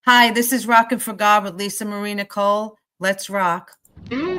Hi, this is Rockin for God with Lisa Marie Nicole. Let's rock. Good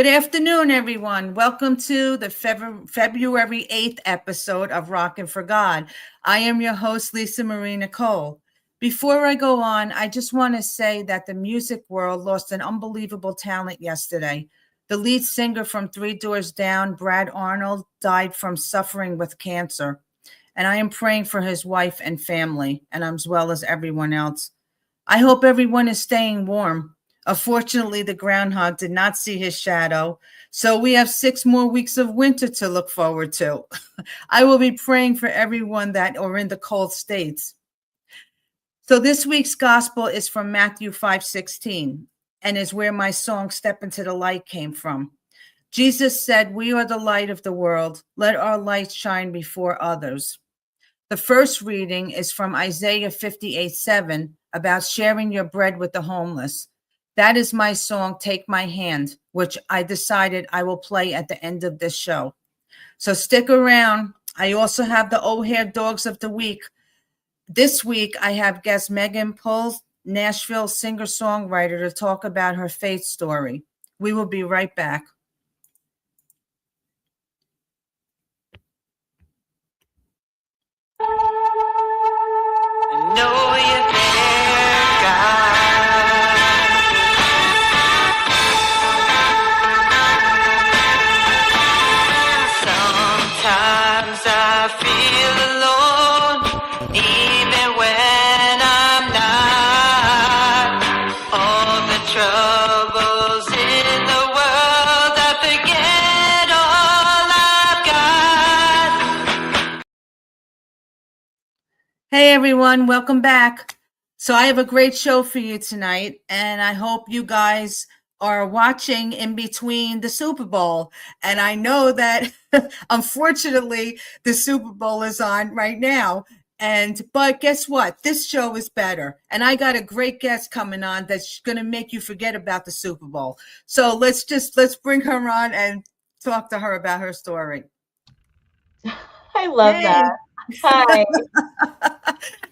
afternoon, everyone. Welcome to the February 8th episode of Rockin for God. I am your host, Lisa Marie Nicole. Before I go on, I just want to say that the music world lost an unbelievable talent yesterday. The lead singer from Three Doors Down, Brad Arnold, died from suffering with cancer. And I am praying for his wife and family, and as well as everyone else. I hope everyone is staying warm. Unfortunately, the groundhog did not see his shadow, so we have 6 more weeks of winter to look forward to. I will be praying for everyone that are in the cold states. So this week's gospel is from Matthew 5:16 and is where my song Step Into the Light came from. Jesus said, "We are the light of the world. Let our light shine before others." The first reading is from Isaiah 58:7 about sharing your bread with the homeless. That is my song, Take My Hand, which I decided I will play at the end of this show. So stick around. I also have the O'Hare Dogs of the Week. This week, I have guest Meghan Pulles, Nashville Singer songwriter, to talk about her faith story. We will be right back. I know you're there, God. Sometimes I feel alone, even when I'm not. All the troubles in the world, I forget all I've got. Hey, everyone. Welcome back. So I have a great show for you tonight, and I hope you guys are watching in between the Super Bowl. And I know that, unfortunately, the Super Bowl is on right now. But guess what? This show is better. And I got a great guest coming on that's going to make you forget about the Super Bowl. So let's bring her on and talk to her about her story. I love that. Hi.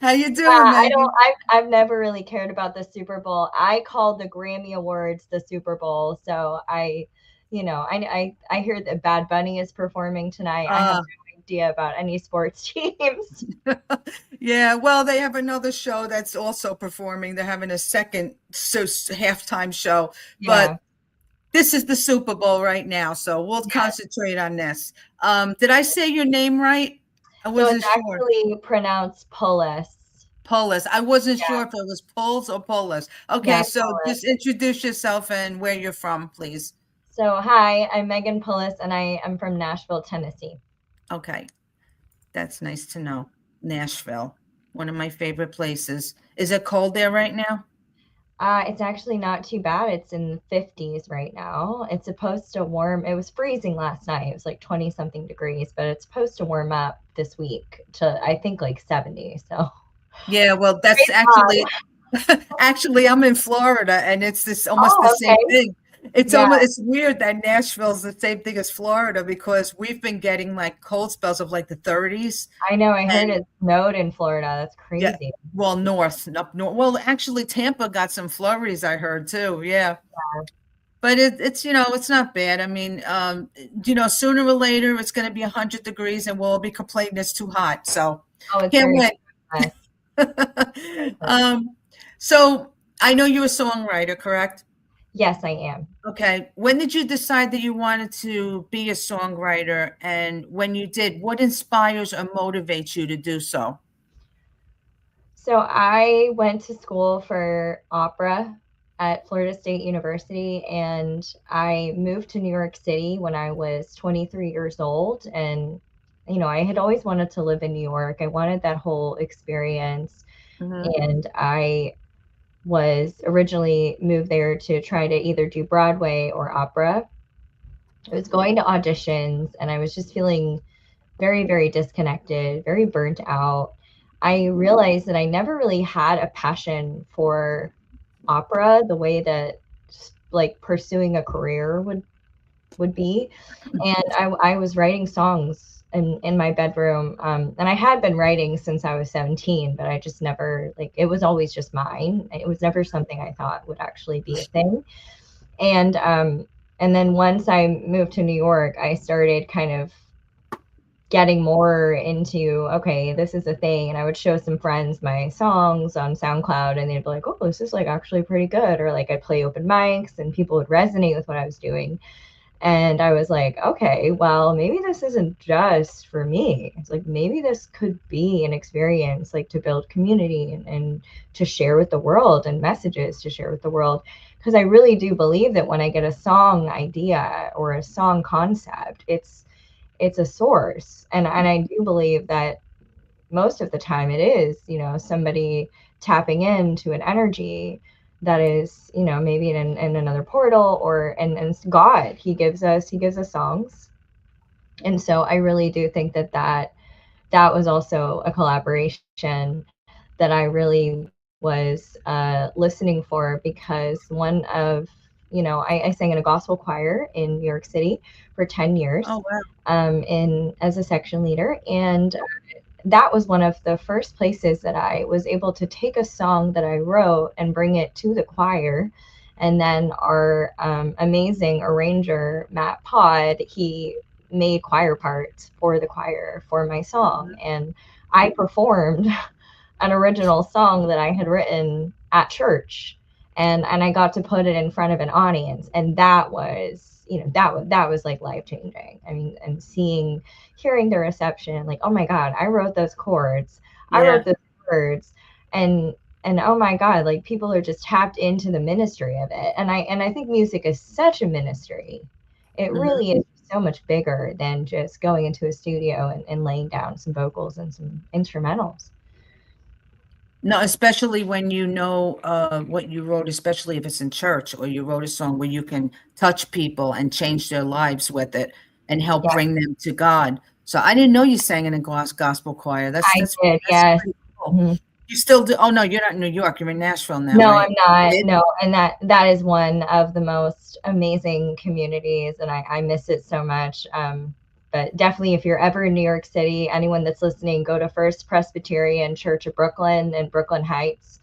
How you doing, Megan? I've never really cared about the Super Bowl. I call the Grammy Awards the Super Bowl. So I hear that Bad Bunny is performing tonight. I have no idea about any sports teams. Yeah, well, they have another show that's also performing. They're having a second halftime show, but this is the Super Bowl right now, so we'll concentrate on this. Did I say your name right? I wasn't sure. Actually pronounced Pulles. Pulles. I wasn't sure if it was Pulles or Pulles. Okay, so just introduce yourself and where you're from, please. So, hi, I'm Meghan Pulles, and I am from Nashville, Tennessee. Okay, that's nice to know. Nashville, one of my favorite places. Is it cold there right now? It's actually not too bad. It's in the 50s right now. It's supposed to warm. It was freezing last night. It was like 20 something degrees, but it's supposed to warm up this week to, I think, like 70. So yeah, well, that's actually I'm in Florida, and it's almost the same thing. It's weird that Nashville's the same thing as Florida, because we've been getting like cold spells of like the 30s. I know. I heard it snowed in Florida. That's crazy. Yeah, well, up north. Well, actually, Tampa got some flurries, I heard too. Yeah. But it's it's not bad. I mean, sooner or later it's going to be 100 degrees, and we'll be complaining it's too hot. So can't wait. So I know you're a songwriter, correct? Yes, I am. Okay. When did you decide that you wanted to be a songwriter? And when you did, what inspires or motivates you to do so? So I went to school for opera at Florida State University, and I moved to New York City when I was 23 years old. And, I had always wanted to live in New York. I wanted that whole experience. And I was originally moved there to try to either do Broadway or opera. I was going to auditions, and I was just feeling very, very disconnected, very burnt out. I realized that I never really had a passion for opera the way that like pursuing a career would be. And I was writing songs in my bedroom. And I had been writing since I was 17, but I just never, like, it was always just mine. It was never something I thought would actually be a thing. And then once I moved to New York, I started kind of getting more into, okay, this is a thing. And I would show some friends my songs on SoundCloud, and they'd be like, oh, this is like actually pretty good. Or like I'd play open mics and people would resonate with what I was doing. And I was like, okay, well, maybe this isn't just for me. It's like, maybe this could be an experience, like to build community and to share with the world, and messages to share with the world. Because I really do believe that when I get a song idea or a song concept, it's a source. And I do believe that most of the time it is, somebody tapping into an energy that is, maybe in another portal, or and God, he gives us songs. And so I really do think that was also a collaboration that I really was listening for, because one of, I sang in a gospel choir in New York City for 10 years. Oh, wow. As a section leader. And that was one of the first places that I was able to take a song that I wrote and bring it to the choir. And then our amazing arranger, Matt Pod, he made choir parts for the choir for my song. And I performed an original song that I had written at church. And I got to put it in front of an audience. And that was, that was like life changing. I mean, and hearing the reception, like, oh my God, I wrote those chords. I wrote those words. And oh my God, like people are just tapped into the ministry of it. And I think music is such a ministry. It really is so much bigger than just going into a studio and laying down some vocals and some instrumentals. No, especially when you know what you wrote, especially if it's in church, or you wrote a song where you can touch people and change their lives with it and help Yeah, bring them to God. So I didn't know you sang in a gospel choir. I did. Yes. Pretty cool. Mhm. You still do? Oh no, you're not in New York. You're in Nashville now, No, right? I'm not. Did? No, and that is one of the most amazing communities, and I miss it so much. But definitely, if you're ever in New York City, anyone that's listening, go to First Presbyterian Church of Brooklyn in Brooklyn Heights.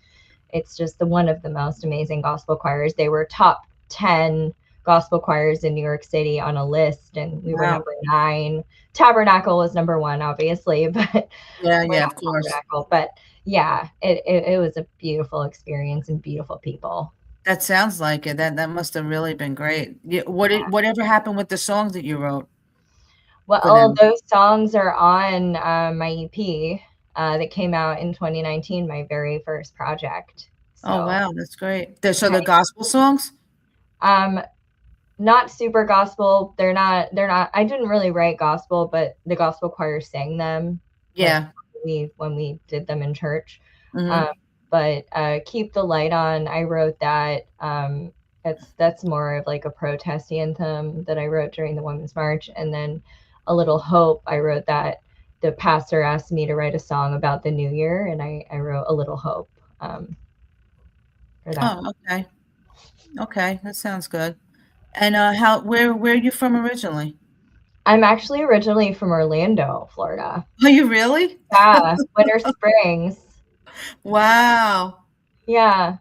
It's just one of the most amazing gospel choirs. They were top 10 gospel choirs in New York City on a list, and we were Wow. number 9. Tabernacle was number 1, obviously, but Yeah, we're yeah, not of course. Tabernacle. But yeah, it was a beautiful experience and beautiful people. That sounds like it. That must have really been great. Yeah, whatever happened with the songs that you wrote for Well, them? those songs are on my EP that came out in 2019, my very first project. Oh, So, wow, that's great. So the gospel songs? um, not super gospel. They're not. I didn't really write gospel, but the gospel choir sang them, like Yeah. when we did them in church. Um, Hmm. but "Keep the Light On," I wrote that. That's more of like a protest anthem that I wrote during the Women's March. And then "A Little Hope," I wrote that. The pastor asked me to write a song about the new year, and I wrote "A Little Hope" for that. Oh, okay. Okay, that sounds good. And where are you from originally? I'm actually originally from Orlando, Florida. Are you really? Yeah, Winter Springs. Wow. Yeah.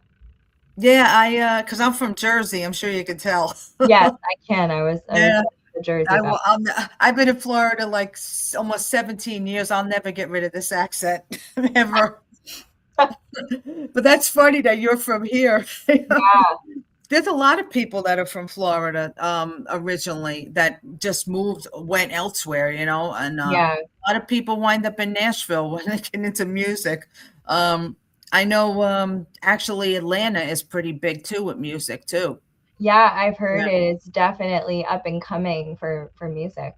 Yeah, because I'm from Jersey. I'm sure you can tell. Yes, I can. I was Yeah, in Jersey I about. will. I've been in Florida like almost 17 years. I'll never get rid of this accent ever. But that's funny that you're from here. Yeah, There's a lot of people that are from Florida originally that just moved, went elsewhere, and yeah, a lot of people wind up in Nashville when they get into music. I know actually Atlanta is pretty big too with music too. yeah. I've heard Yeah. it is definitely up and coming for music.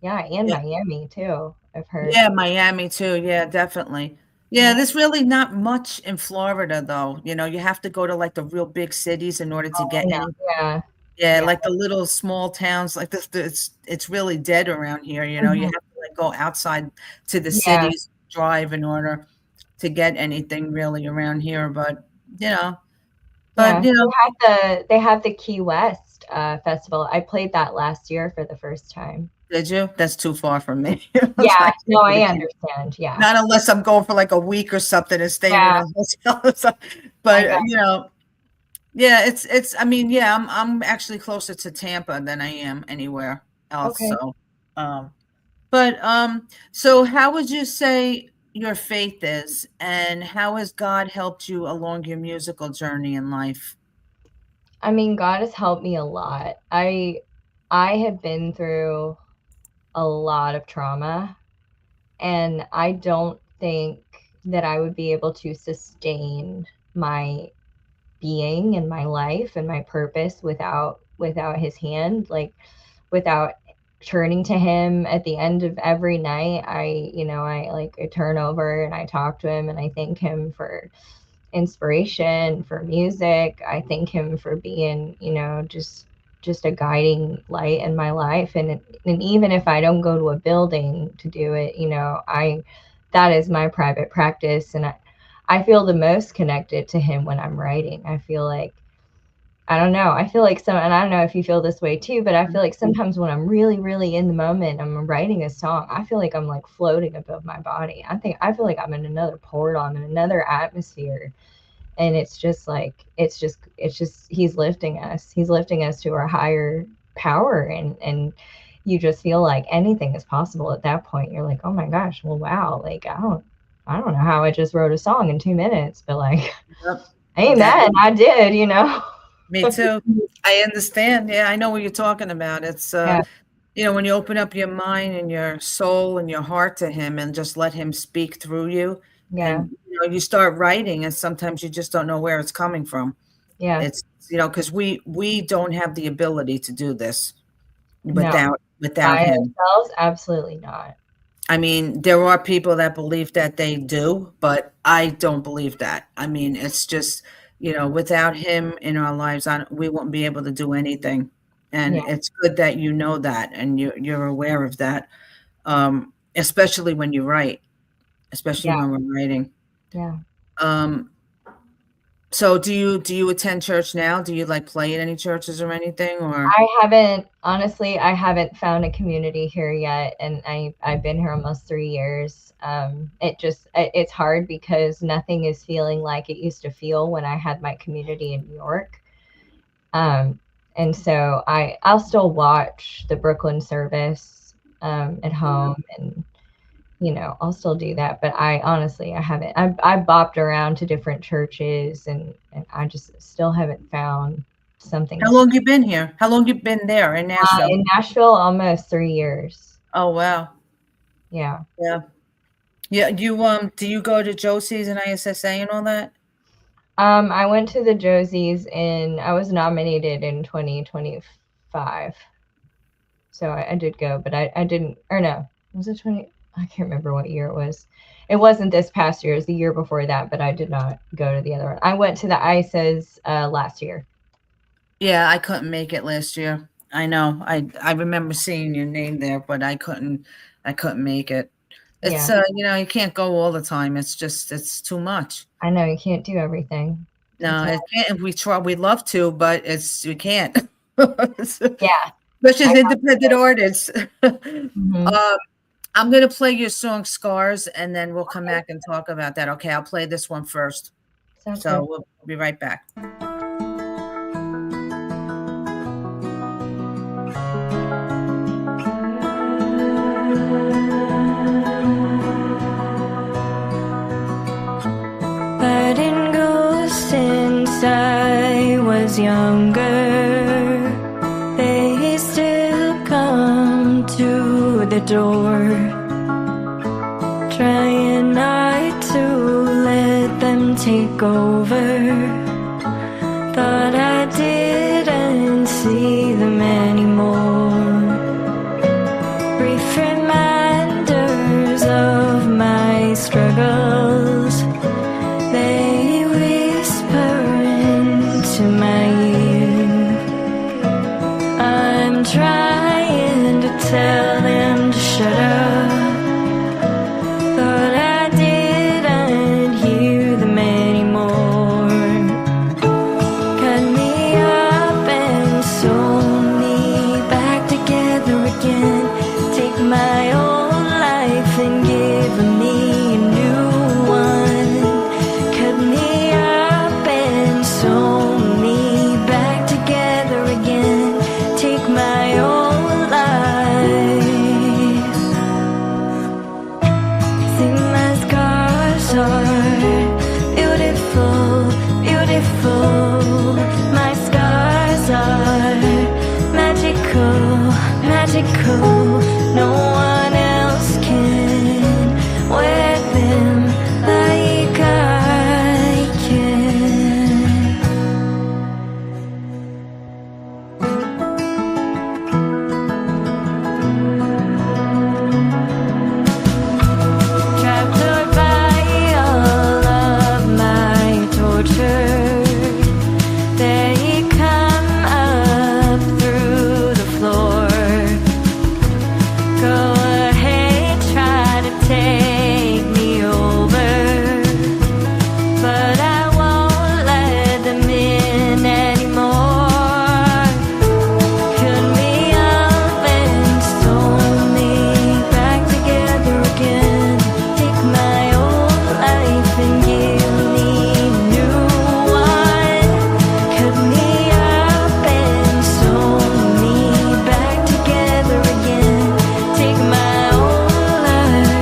Yeah, and Yeah. Miami too. I've heard. Yeah, Miami too. Yeah, definitely. Yeah, Yeah. there's really not much in Florida though. You have to go to like the real big cities in order to Oh, I get know. any. Yeah, Yeah, yeah. like the little small towns, like this, it's really dead around here. You have Mhm. to like go outside to the Yeah, cities, drive in order to get anything really around here. But you know, But you know, they have the Key West festival. I played that last year for the first time. did you? That's too far from me. Yeah, no, I understand. Yeah, Not unless I'm going for like a week or something and staying in yeah, a hotel or something. But you know, yeah, it's. I mean, yeah, I'm actually closer to Tampa than I am anywhere else. okay. So, but so how would you say your faith is, and how has God helped you along your musical journey in life? I mean, God has helped me a lot. I have been through a lot of trauma, and I don't think that I would be able to sustain my being and my life and my purpose without his hand, like without turning to him at the end of every night. I turn over and I talk to him and I thank him for inspiration, for music. I thank him for being, just a guiding light in my life. And even if I don't go to a building to do it, I that is my private practice, and I feel the most connected to him when I'm writing. I feel like, I don't know. I feel like and I don't know if you feel this way too, but I feel like sometimes when I'm really, really in the moment, I'm writing a song, I feel like I'm like floating above my body. I feel like I'm in another portal, I'm in another atmosphere. And it's just like, he's lifting us. He's lifting us to our higher power. And you just feel like anything is possible at that point. You're like, oh my gosh, well, wow. Like, I don't know how I just wrote a song in 2 minutes, but like, Yep. amen. I did, Me too. I understand. Yeah, I know what you're talking about. It's Yeah. when you open up your mind and your soul and your heart to him and just let him speak through you, Yeah. and you start writing, and sometimes you just don't know where it's coming from. Yeah. It's because we don't have the ability to do this No, without by him. ourselves, absolutely not. I mean, there are people that believe that they do, but I don't believe that. I mean, it's just, without him in our lives, we won't be able to do anything. And Yeah. it's good that you know that and you're aware of that, especially when you write, especially Yeah. when we're writing. Yeah. Um, so do you attend church now? Do you like play at any churches or anything, or? I haven't found a community here yet. And I've been here almost 3 years. It's hard because nothing is feeling like it used to feel when I had my community in New York. And so I'll still watch the Brooklyn service, at home, and, I'll still do that. But I haven't, I've bopped around to different churches, and I just still haven't found something. How long you been here? How long you been there in Nashville? In Nashville, almost 3 years. Oh, wow. Yeah. Yeah. Yeah. Do you go to Josie's and ISSA and all that? I went to the Josies I was nominated in 2025. So I did go, but I didn't, or no, was it 20? I can't remember what year it was. It wasn't this past year, it was the year before that, but I did not go to the other one. I went to the ISAs last year. Yeah, I couldn't make it last year. I know. I remember seeing your name there, but I couldn't make it. It's Yeah. you can't go all the time. It's too much. I know you can't do everything. No, it can't. We try. We'd love to, but we can't. Yeah. Especially as independent artists. Mhm. I'm gonna play your song "Scars," and then we'll come back and talk about that. Okay, I'll play this one first. Sounds So good. we'll be right back. I didn't go since I was younger. They still come to the door, trying not to let them take over. Thought I didn't see them anymore. Brief reminders of my struggles, they whisper into my ear. I'm trying to tell them to shut up. Thought I didn't hear them anymore. magical. No one else can wear them like I can. Trapped by all of my torture, they come up through the floor. Go ahead, try to take me over, but I won't let them in anymore. Cut me up and sew me back together again. Take my old life and give me a new one. Cut me up and sew me back together again. Take my old life.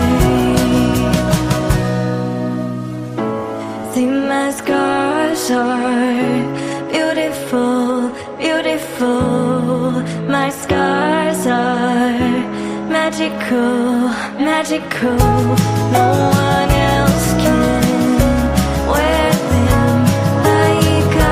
See, my scars are beautiful, beautiful. My scars are magical, magical. No one else can wear them like I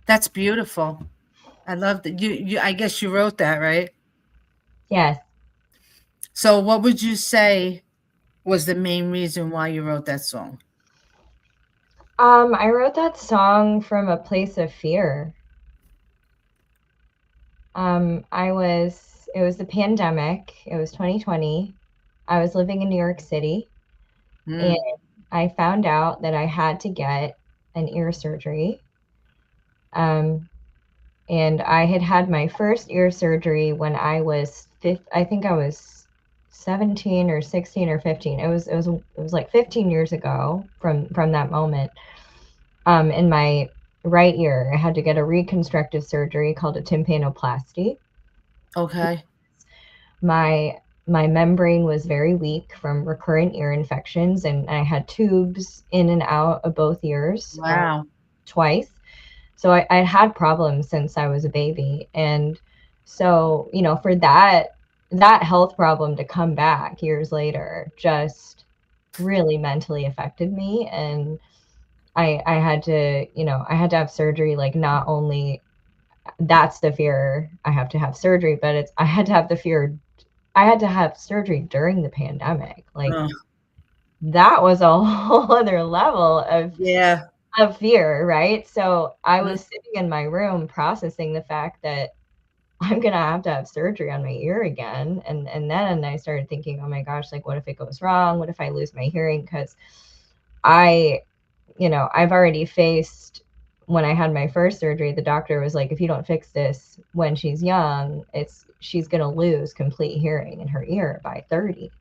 That's beautiful. I love that. You I guess you wrote that, right? Yes. So what would you say was the main reason why you wrote that song? I wrote that song from a place of fear. It was the pandemic. It was 2020. I was living in New York City, Mm. and I found out that I had to get an ear surgery. And I had had my first ear surgery when I was I think I was 17 or 16 or 15. It was like 15 years ago from that moment. In my right ear, I had to get a reconstructive surgery called a tympanoplasty. Okay. My membrane was very weak from recurrent ear infections, and I had tubes in and out of both ears Wow. twice. So I had problems since I was a baby. And so, for that health problem to come back years later just really mentally affected me. And I had to, I had to have surgery. Like, not only that's the fear, I have to have surgery, but I had to have the fear. I had to have surgery during the pandemic. Like, Oh, that was a whole other level yeah. of fear, right? So I Mhm. was sitting in my room processing the fact that I'm gonna have to have surgery on my ear again. And then I started thinking, oh my gosh, like, what if it goes wrong? What if I lose my hearing? Because I've already faced, when I had my first surgery, the doctor was like, if you don't fix this when she's young, she's gonna lose complete hearing in her ear by 30.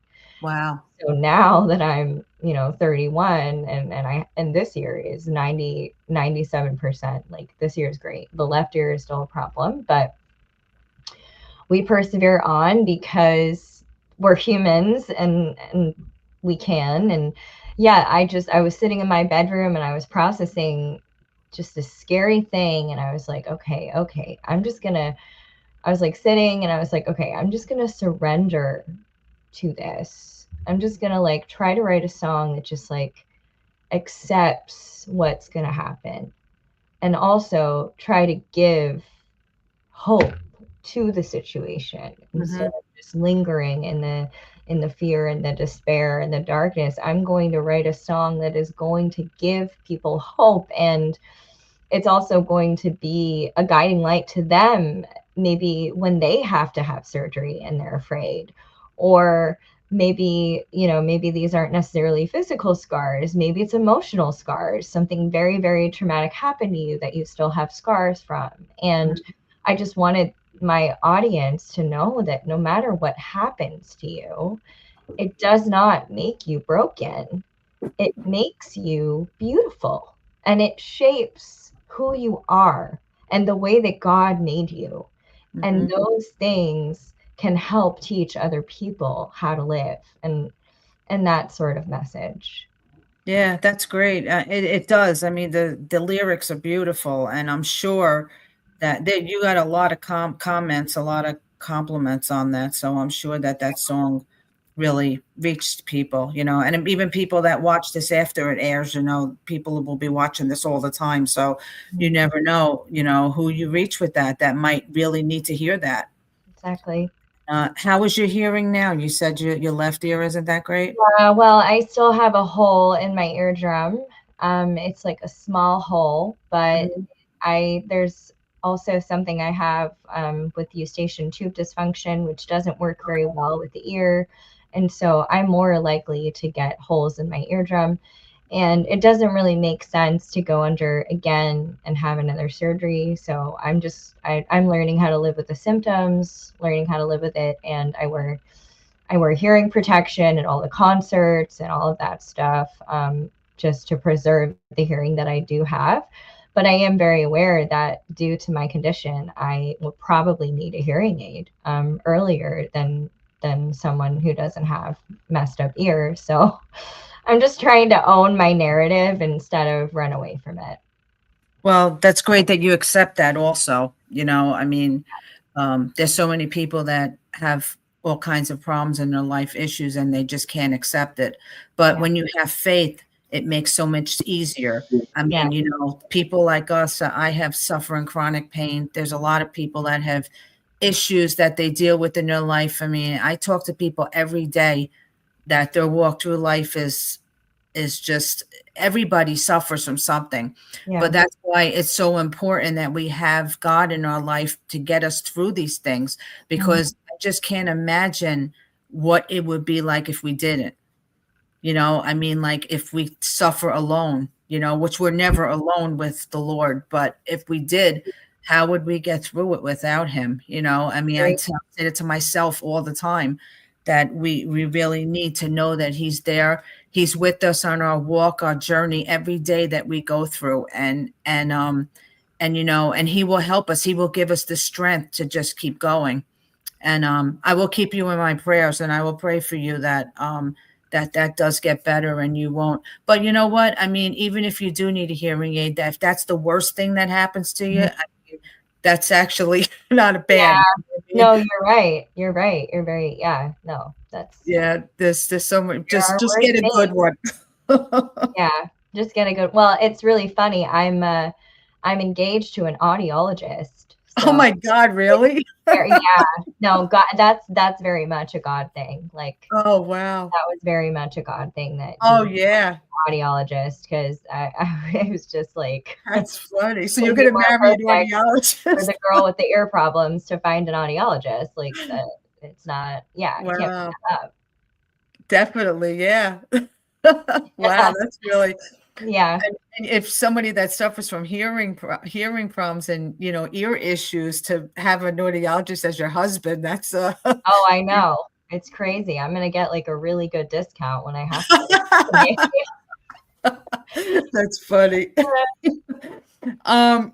Wow. So now that I'm, 31, and this year is 97%. Like, this year is great. The left ear is still a problem, but we persevere on because we're humans, and we can. And yeah, I was sitting in my bedroom and I was processing just a scary thing, and I was like, okay, I was like sitting and I was like, okay, I'm just gonna surrender to this. I'm just gonna like try to write a song that just like accepts what's gonna happen, and also try to give hope to the situation instead Mhm. of just lingering in the fear and the despair and the darkness. I'm going to write a song that is going to give people hope, and it's also going to be a guiding light to them, maybe when they have to have surgery and they're afraid, or maybe, maybe these aren't necessarily physical scars. Maybe it's emotional scars. Something very, very traumatic happened to you that you still have scars from. And I just wanted my audience to know that no matter what happens to you, it does not make you broken. It makes you beautiful, and it shapes who you are and the way that God made you. And those things can help teach other people how to live, and that sort of message. Yeah, that's great. It does. I mean, the lyrics are beautiful, and I'm sure that you got a lot of comments, a lot of compliments on that. So I'm sure that that song really reached people, and even people that watch this after it airs. People will be watching this all the time. So you never know, who you reach with that might really need to hear that. Exactly. How is your hearing now? You said your left ear isn't that great? Well, I still have a hole in my eardrum. It's like a small hole, but there's also something I have with eustachian tube dysfunction, which doesn't work very well with the ear. And so I'm more likely to get holes in my eardrum. And it doesn't really make sense to go under again and have another surgery. So I'm learning how to live with the symptoms, learning how to live with it. And I wear hearing protection at all the concerts and all of that stuff, just to preserve the hearing that I do have. But I am very aware that due to my condition, I will probably need a hearing aid earlier than someone who doesn't have messed up ears. So I'm just trying to own my narrative instead of run away from it. Well, that's great that you accept that also. I mean, there's so many people that have all kinds of problems in their life issues and they just can't accept it. But when you have faith, it makes so much easier. I mean, people like us, I have suffering chronic pain. There's a lot of people that have issues that they deal with in their life. I mean, I talk to people every day that their walk through life is just, everybody suffers from something. But that's why it's so important that we have God in our life to get us through these things, because I just can't imagine what it would be like if we didn't. I mean, like if we suffer alone, which we're never alone with the Lord, but if we did, how would we get through it without him? I mean, I say it to myself all the time, that we really need to know that he's there. He's with us on our walk, our journey, every day that we go through. And he will help us. He will give us the strength to just keep going. And I will keep you in my prayers, and I will pray for you that that does get better and you won't. But you know what? I mean, even if you do need a hearing aid, that if that's the worst thing that happens to you, I mean, that's actually not a bad. No, you're right. You're right. You're very, no, that's. Yeah, there's so much. Just get a good one. Just get a good. Well, it's really funny. I'm engaged to an audiologist. So oh my God, really? No, God, that's very much a God thing. Like, oh wow, that was very much a God thing. That audiologist, because I was just like, that's funny. So you're gonna marry an audiologist for the girl with the ear problems to find an audiologist? Like, it's not. Yeah, wow. I can't pick that up. Definitely, yeah. Wow, that's really. Yeah. And if somebody that suffers from hearing problems and ear issues, to have an audiologist as your husband, that's oh, I know, it's crazy. I'm gonna get like a really good discount when I have to. That's funny. All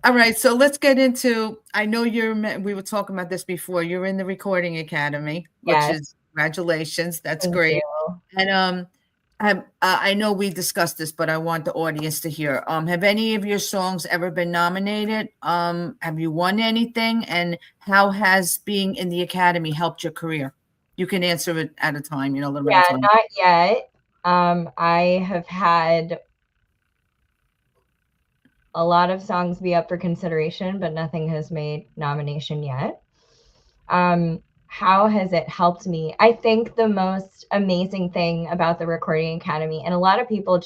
right, so let's get into. I know we were talking about this before. You're in the Recording Academy, which is congratulations. That's great. You. And I know we discussed this, but I want the audience to hear. Have any of your songs ever been nominated? Have you won anything? And how has being in the Academy helped your career? You can answer it at a time, a little bit at a time. Not yet. I have had a lot of songs be up for consideration, but nothing has made nomination yet. How has it helped me? I think the most amazing thing about the Recording Academy, and a lot of people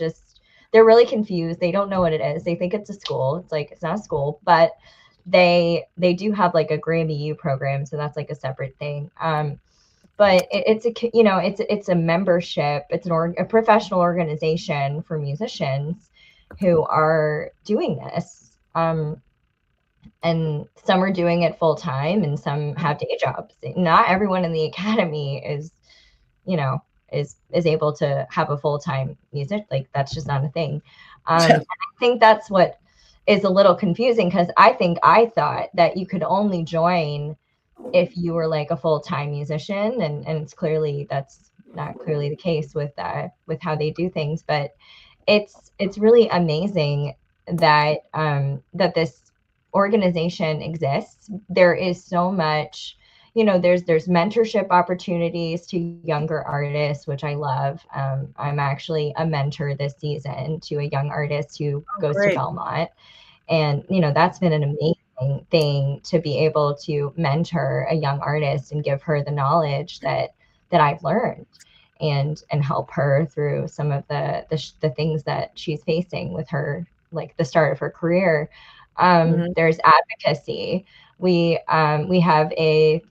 they're really confused. They don't know what it is. They think it's a school. It's like, it's not a school, but they do have like a Grammy U program. So that's like a separate thing. but it's it's a membership. It's a professional organization for musicians who are doing this. And some are doing it full time and some have day jobs. Not everyone in the academy is able to have a full-time music. Like, that's just not a thing. And I think that's what is a little confusing, because I thought that you could only join if you were like a full-time musician, and that's not clearly the case with how they do things. But it's really amazing that that this organization exists. There is so much, there's mentorship opportunities to younger artists, which I love. I'm actually a mentor this season to a young artist who goes to Belmont. And, that's been an amazing thing, to be able to mentor a young artist and give her the knowledge that I've learned, and help her through some of the things that she's facing with her, like the start of her career. There's advocacy. We have a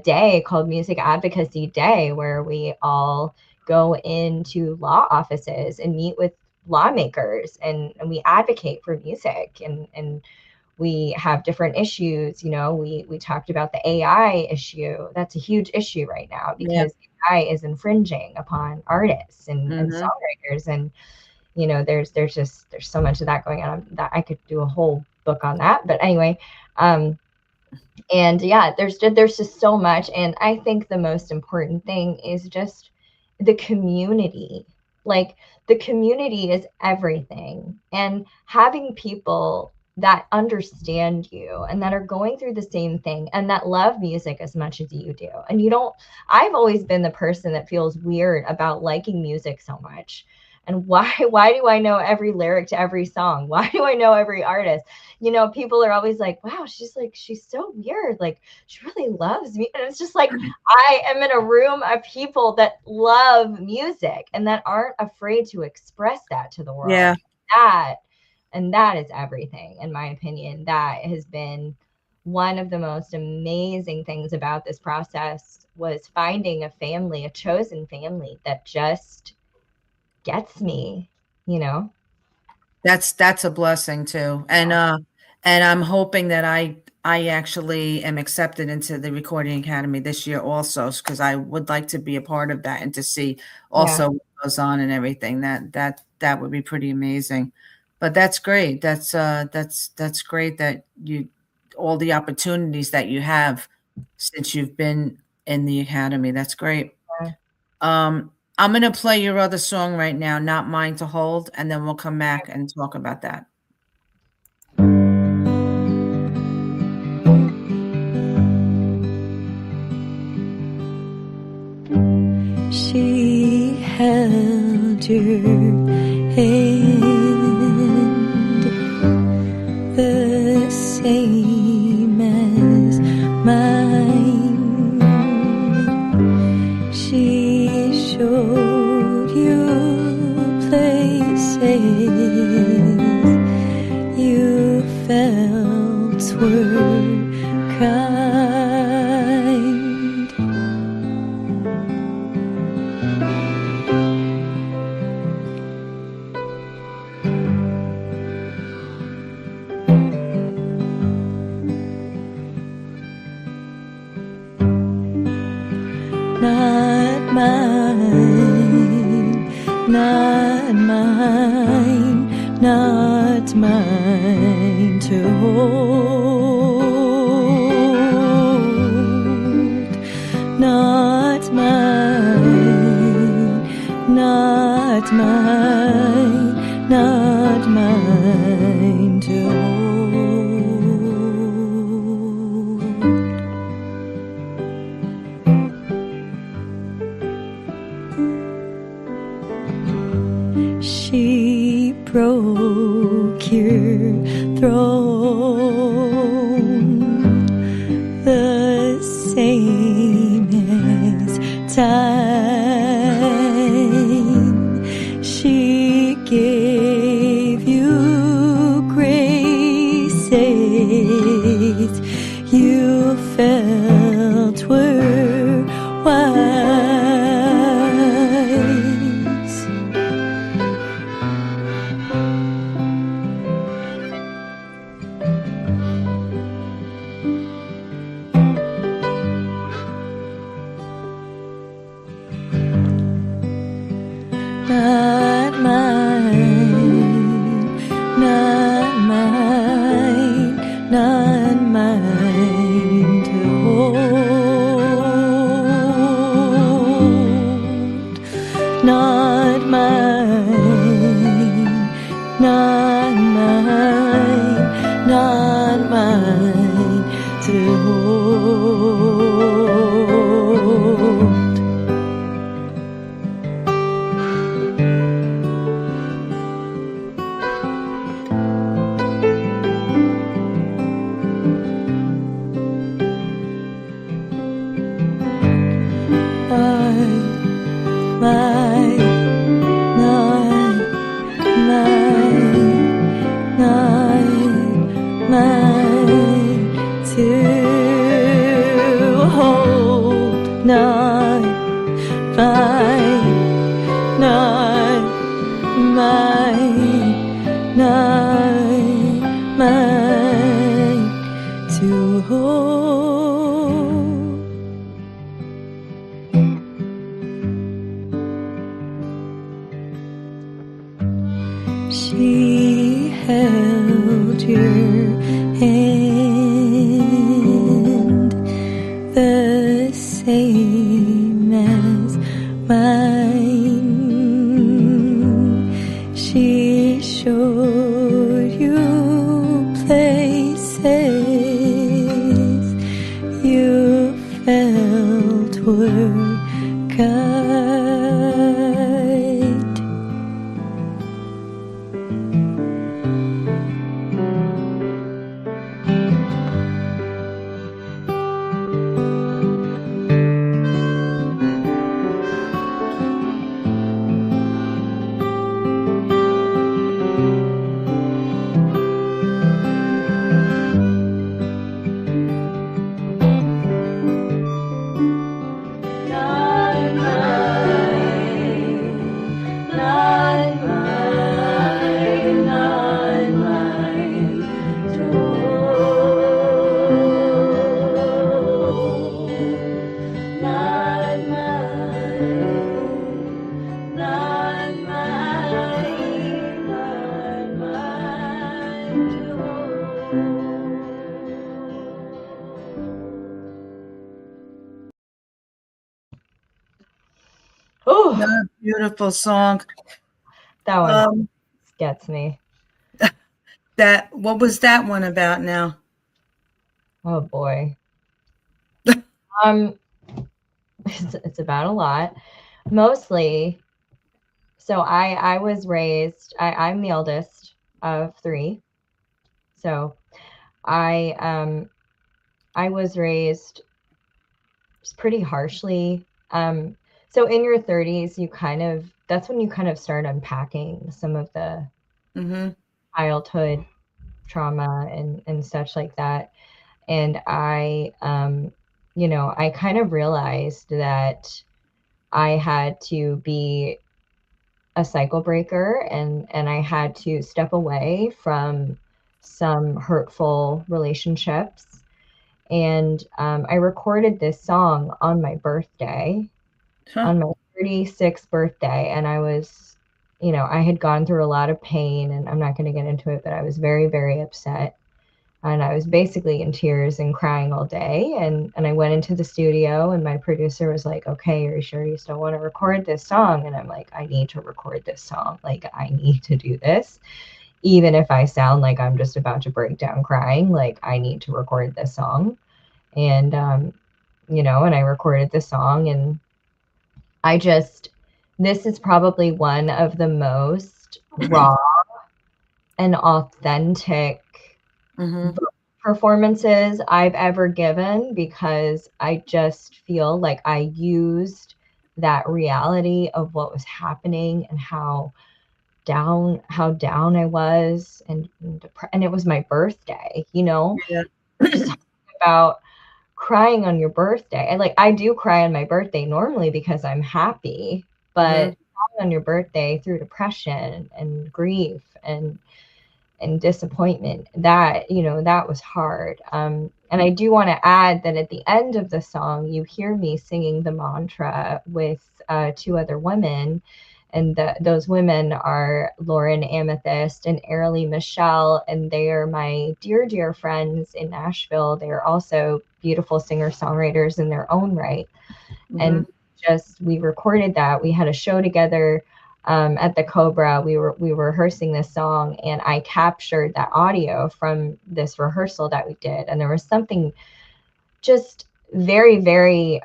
day called Music Advocacy Day, where we all go into law offices and meet with lawmakers, and we advocate for music, and we have different issues. We talked about the AI issue. That's a huge issue right now, because AI is infringing upon artists and songwriters, and there's so much of that going on that I could do a whole book on that. But anyway, and yeah, there's just so much. And I think the most important thing is just the community. Like, the community is everything, and having people that understand you and that are going through the same thing and that love music as much as you do. And I've always been the person that feels weird about liking music so much. And why do I know every lyric to every song? Why do I know every artist? People are always like, wow, she's so weird. Like, she really loves me. And it's just like, I am in a room of people that love music and that aren't afraid to express that to the world. Yeah. That is everything, in my opinion. That has been one of the most amazing things about this process, was finding a family, a chosen family that just gets me. That's a blessing too. And I'm hoping that I actually am accepted into the Recording Academy this year also, because I would like to be a part of that and to see also what goes on and everything. That would be pretty amazing. But that's great. That's great that all the opportunities that you have since you've been in the academy. That's great. I'm going to play your other song right now, Not Mine to Hold, and then we'll come back and talk about that. She held your hand the same as mine. She showed you places you felt were kind. Not mine, not mine, not mine to hold. Not mine, not mine, not mine to hold. She broke your throne the same as time. She gave you graces you felt were wise. not mine, not mine, not mine to hold, not mine, not mine, not mine to hold. She held your hand the same as mine. She showed you places you felt were guide. Oh, Beautiful song. that one gets me. What was that one about now? Oh boy. It's about a lot. Mostly, so I was raised, I'm the eldest of 3. So I was raised pretty harshly. So in your 30s, that's when you kind of start unpacking some of the childhood trauma and such like that. And I kind of realized that I had to be a cycle breaker, and I had to step away from some hurtful relationships. And I recorded this song on my birthday, on my 36th birthday. And I was, I had gone through a lot of pain, and I'm not going to get into it, but I was very, very upset. And I was basically in tears and crying all day. And I went into the studio, and my producer was like, okay, are you sure you still want to record this song? And I'm like, I need to record this song. Like, I need to do this. Even if I sound like I'm just about to break down crying, like, I need to record this song. And, and I recorded the song, and this is probably one of the most raw and authentic performances I've ever given, because I just feel like I used that reality of what was happening and how down I was, and it was my birthday, just talking about crying on your birthday. And like, I do cry on my birthday normally because I'm happy, but crying on your birthday through depression and grief and disappointment, that was hard. And I do want to add that at the end of the song, you hear me singing the mantra with 2 other women And those women are Lauren Amethyst and Ariely Michelle, and they are my dear, dear friends in Nashville. They are also beautiful singer-songwriters in their own right. And we recorded that. We had a show together at the Cobra. We were rehearsing this song, and I captured that audio from this rehearsal that we did. And there was something just very, very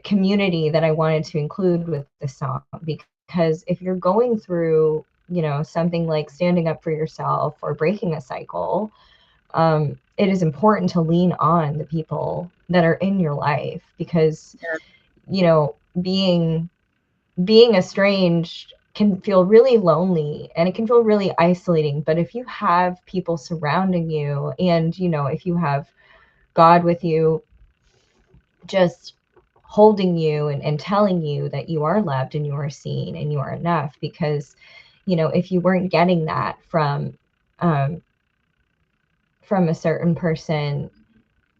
community that I wanted to include with the song, because if you're going through, something like standing up for yourself or breaking a cycle, it is important to lean on the people that are in your life, because being estranged can feel really lonely and it can feel really isolating. But if you have people surrounding you, and if you have God with you, just holding you and telling you that you are loved and you are seen and you are enough, because if you weren't getting that from a certain person,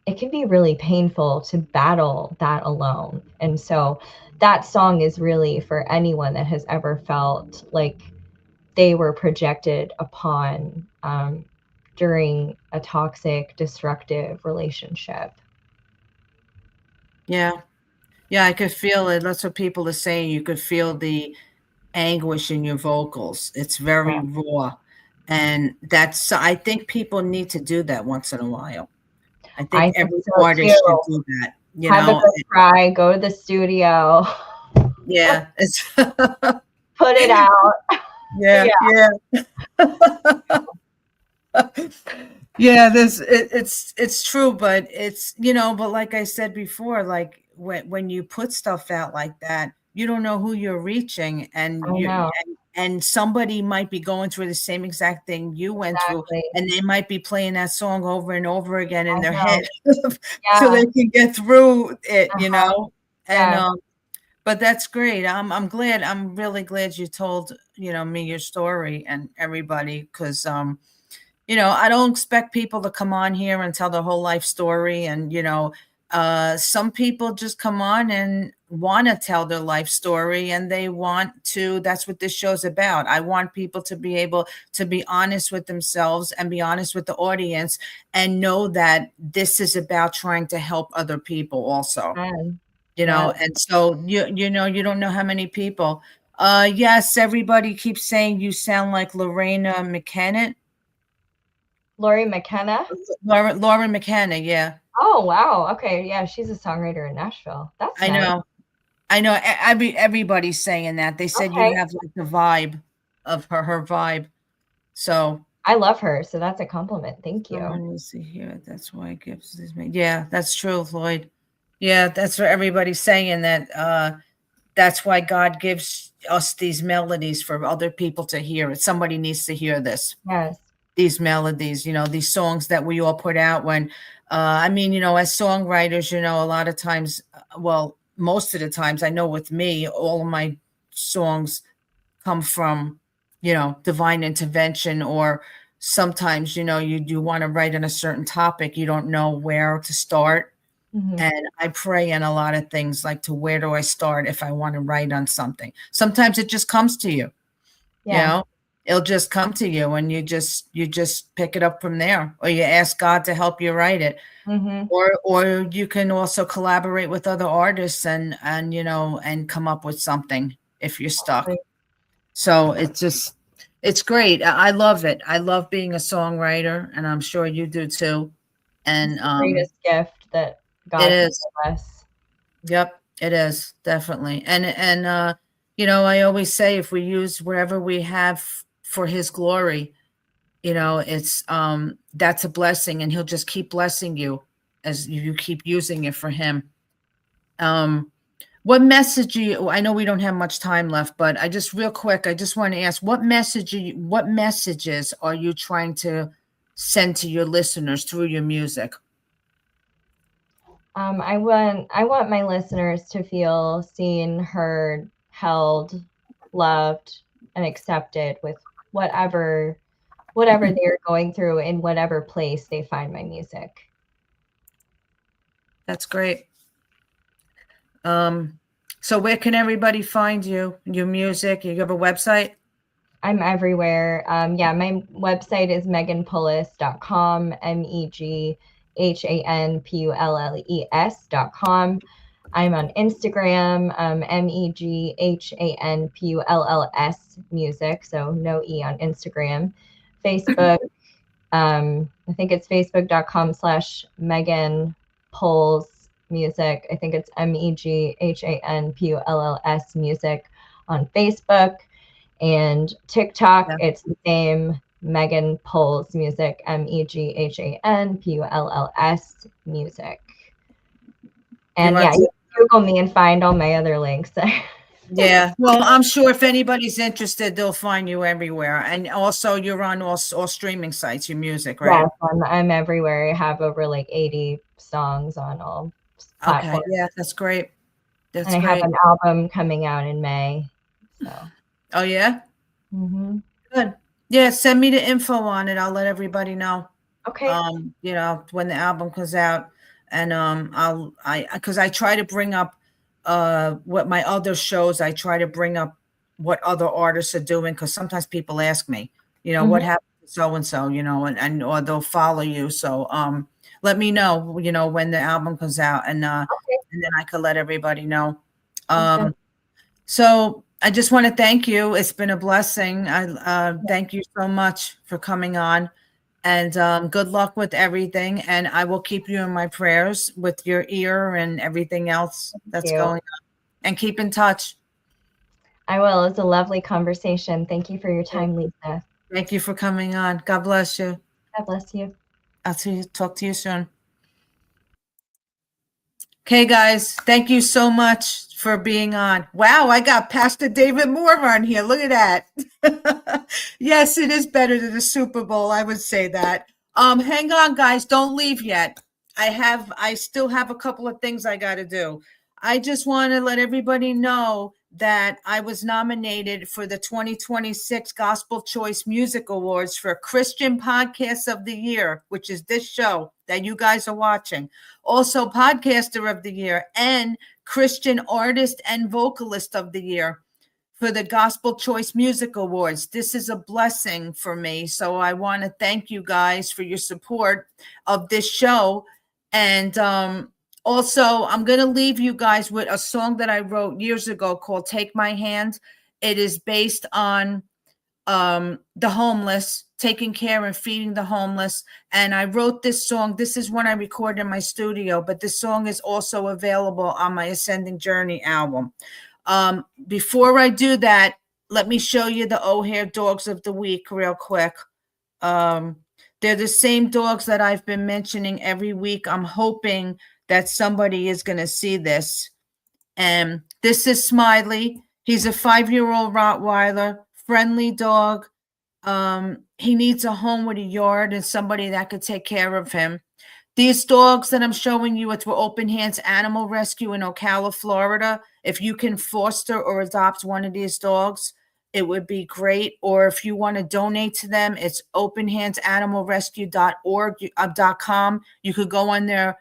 it can be really painful to battle that alone. And so that song is really for anyone that has ever felt like they were projected upon during a toxic, destructive relationship. Yeah. Yeah, I could feel it. That's what people are saying. You could feel the anguish in your vocals. It's very raw. And I think people need to do that once in a while. I think I think every so artist should too. do that, Have a good cry, go to the studio, Yeah. It's put it out. yeah. Yeah, it's true, but but like I said before, like when you put stuff out like that, you don't know who you're reaching, and I know. and somebody might be going through the same exact thing you went through, Exactly. and they might be playing that song over and over again in I their know. head so they can get through it, And Yeah. but that's great. I'm glad. I'm really glad you told, me your story and everybody, because I don't expect people to come on here and tell their whole life story. And, some people just come on and want to tell their life story, and that's what this show's about. I want people to be able to be honest with themselves and be honest with the audience, and know that this is about trying to help other people also. Yeah. And so you don't know how many people. Yes, everybody keeps saying you sound like Lorena McKenna. Lori McKenna. Lauren McKenna, yeah. Oh wow. Okay. Yeah, she's a songwriter in Nashville. That's I nice. know. Everybody's saying that. They said Okay. you have like the vibe of her vibe. So I love her, so that's a compliment. Thank you. let me see here. That's why it gives this. Yeah, that's true, Lloyd. Yeah, that's what everybody's saying, that that's why God gives us these melodies for other people to hear it. Somebody needs to hear this. Yes. These melodies, these songs that we all put out when, as songwriters, a lot of times, well, most of the times, I know with me, all of my songs come from, divine intervention, or sometimes, you want to write on a certain topic, you don't know where to start. Mm-hmm. And I pray in a lot of things, like, to where do I start if I want to write on something? Sometimes it just comes to you. Yeah. It'll just come to you, and you just pick it up from there, or you ask God to help you write it. Mm-hmm. Or you can also collaborate with other artists and come up with something if you're stuck. Right. So it's great. I love it. I love being a songwriter, and I'm sure you do too. And It's the greatest gift that God it can is. give us. Yep, it is, definitely. And I always say, if we use whatever we have for his glory, it's that's a blessing, and he'll just keep blessing you as you keep using it for him. What message I know we don't have much time left, but I just real quick, I just want to ask, what messages are you trying to send to your listeners through your music? I want my listeners to feel seen, heard, held, loved, and accepted with whatever they're going through in whatever place they find my music. That's great. So where can everybody find you, your music? You have a website? I'm everywhere. Yeah, my website is meghanpulles.com, MEGHANPULLES.com. I'm on Instagram, MEGHANPULLS music, so no E on Instagram. Facebook, I think it's facebook.com/Meghan Pulles music. I think it's MEGHANPULLS music on Facebook. And TikTok, Yeah. it's the same, Meghan Pulles music, MEGHANPULLS music. And You're on yeah, you can Google me and find all my other links. Yeah, well, I'm sure if anybody's interested, they'll find you everywhere. And also, you're on all streaming sites, your music, right? Yes, I'm everywhere. I have over like 80 songs on all Okay, platforms. yeah, that's great. That's And I have great. an album coming out in May. So, Oh, yeah? mhm. Good. Yeah, send me the info on it. I'll let everybody know. Okay. You know, when the album comes out. And because I try to bring up what my other shows, I try to bring up what other artists are doing, because sometimes people ask me, you know, what Mhm. happened to so and so, you know, and or they'll follow you. So let me know, you know, when the album comes out, and Okay. then I could let everybody know. Sounds good. So I just want to thank you. It's been a blessing. I thank you so much for coming on, and good luck with everything. And I will keep you in my prayers with your ear and everything else that's Thank you. going on. And keep in touch. I will. It's a lovely conversation. Thank you for your time, Lisa. Thank you for coming on. God bless you. God bless you. I'll talk to you soon. Okay, guys, thank you so much for being on. Wow, I got Pastor David Moore on here. Look at that. Yes, it is better than the Super Bowl. I would say that. Hang on, guys. Don't leave yet. I still have a couple of things I got to do. I just want to let everybody know that I was nominated for the 2026 Gospel Choice Music Awards for Christian Podcast of the Year, which is this show that you guys are watching. Also, Podcaster of the Year and Christian Artist and Vocalist of the Year for the Gospel Choice Music Awards. This is a blessing for me. So I want to thank you guys for your support of this show. And also, I'm going to leave you guys with a song that I wrote years ago called Take My Hand. It is based on the homeless, taking care and feeding the homeless. And I wrote this song. This is one I recorded in my studio, but this song is also available on my Ascending Journey album. Before I do that, let me show you the O'Hare Dogs of the Week real quick. They're the same dogs that I've been mentioning every week. I'm hoping that somebody is going to see this. And this is Smiley. He's a 5-year-old Rottweiler, friendly dog. He needs a home with a yard and somebody that could take care of him. These dogs that I'm showing you, it's for Open Hands Animal Rescue in Ocala, Florida. If you can foster or adopt one of these dogs, it would be great. Or if you want to donate to them, it's openhandsanimalrescue.org.com. You could go on their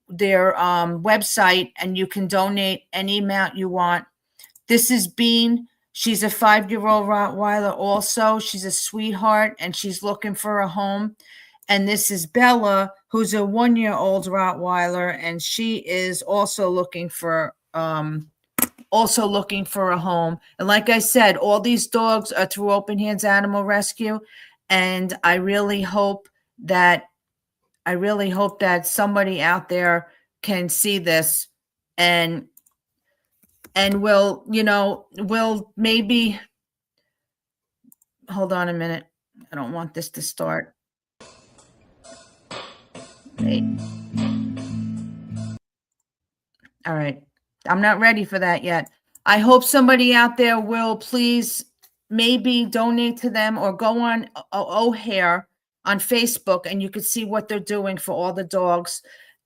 website and you can donate any amount you want. This is Bean. She's a 5-year-old Rottweiler also. She's a sweetheart and she's looking for a home. And this is Bella, who's a 1-year-old Rottweiler, and she is also looking for a home. And like I said, all these dogs are through Open Hands Animal Rescue, and I really hope that somebody out there can see this and will maybe hold on a minute. I don't want this to start. Wait. All right. I'm not ready for that yet. I hope somebody out there will please maybe donate to them or go on O'Hare on Facebook and you can see what they're doing for all the dogs.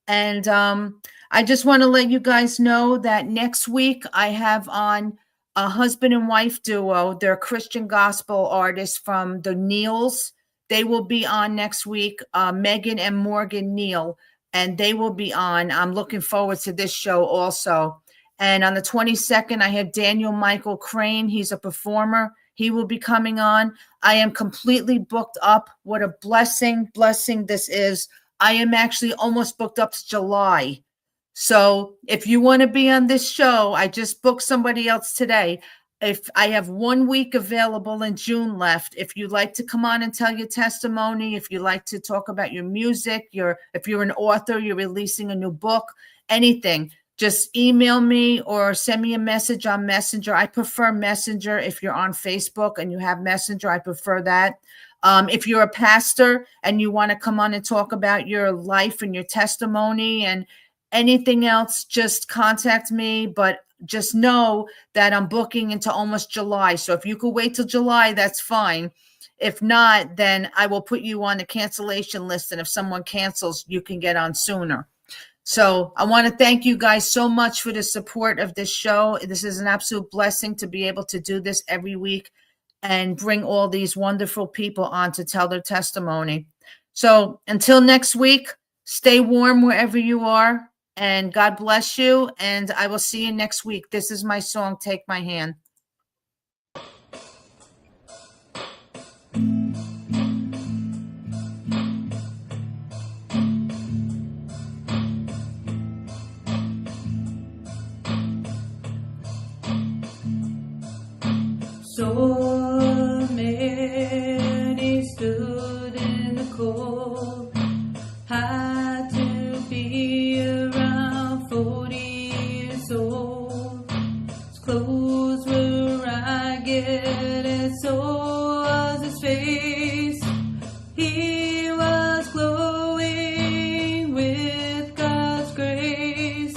And I just want to let you guys know that next week I have on a husband and wife duo. They're Christian gospel artists from the Neils. They will be on next week, Megan and Morgan Neal, and they will be on. I'm looking forward to this show also. And on the 22nd, I have Daniel Michael Crane. He's a performer. He will be coming on. I am completely booked up. What a blessing this is. I am actually almost booked up to July. So if you want to be on this show, I just booked somebody else today. If I have 1 week available in June left, if you'd like to come on and tell your testimony, if you like to talk about your music, if you're an author, you're releasing a new book, anything, just email me or send me a message on Messenger. I prefer Messenger. If you're on Facebook and you have Messenger, I prefer that. If you're a pastor and you want to come on and talk about your life and your testimony and anything else, just contact me. But just know that I'm booking into almost July. So if you could wait till July, that's fine. If not, then I will put you on the cancellation list. And if someone cancels, you can get on sooner. So I want to thank you guys so much for the support of this show. This is an absolute blessing to be able to do this every week and bring all these wonderful people on to tell their testimony. So until next week, stay warm wherever you are, and God bless you. And I will see you next week. This is my song, Take My Hand. So many stood in the cold, had to be around 40 years old. His clothes were ragged and so was his face. He was glowing with God's grace.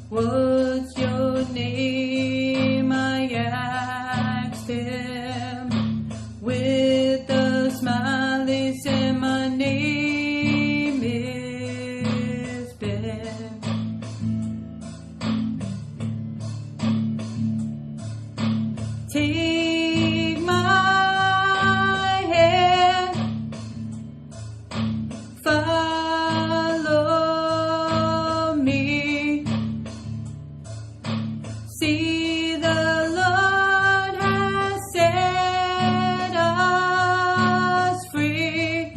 What's your name? I asked him with a smile. He said, my name is Ben. Take my hand, follow me. See, the Lord has set us free.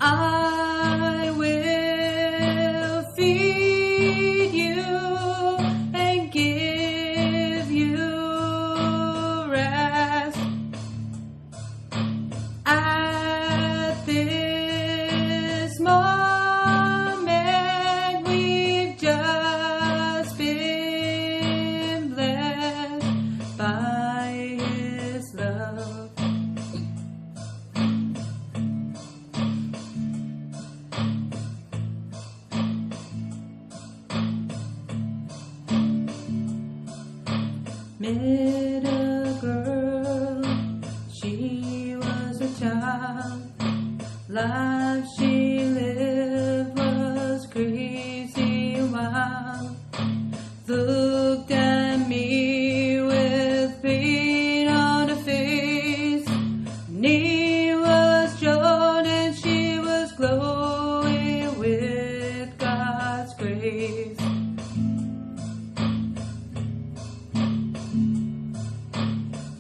I will feed you and give you rest. At this moment, we've just been blessed by His love. Met a girl, she was a child. Life she lived was crazy wild. Looked at me with pain on her face. Name was Joan and she was glowing with God's grace.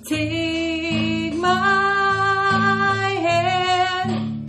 Take my hand,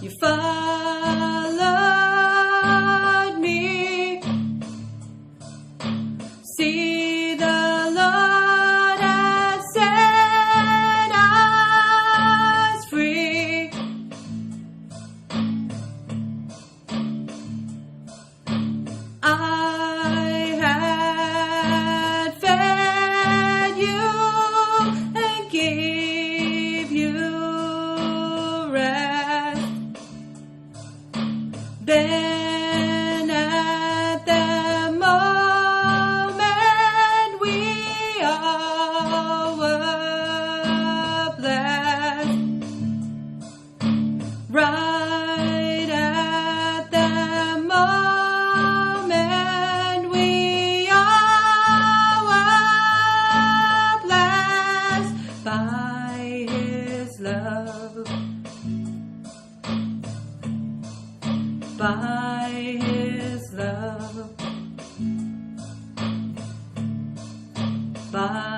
You followed me. See, the Lord has set us free. I had fed you and gave you rest. Then at the moment we all were blessed. Right at the moment we all were blessed by His love. By His love, by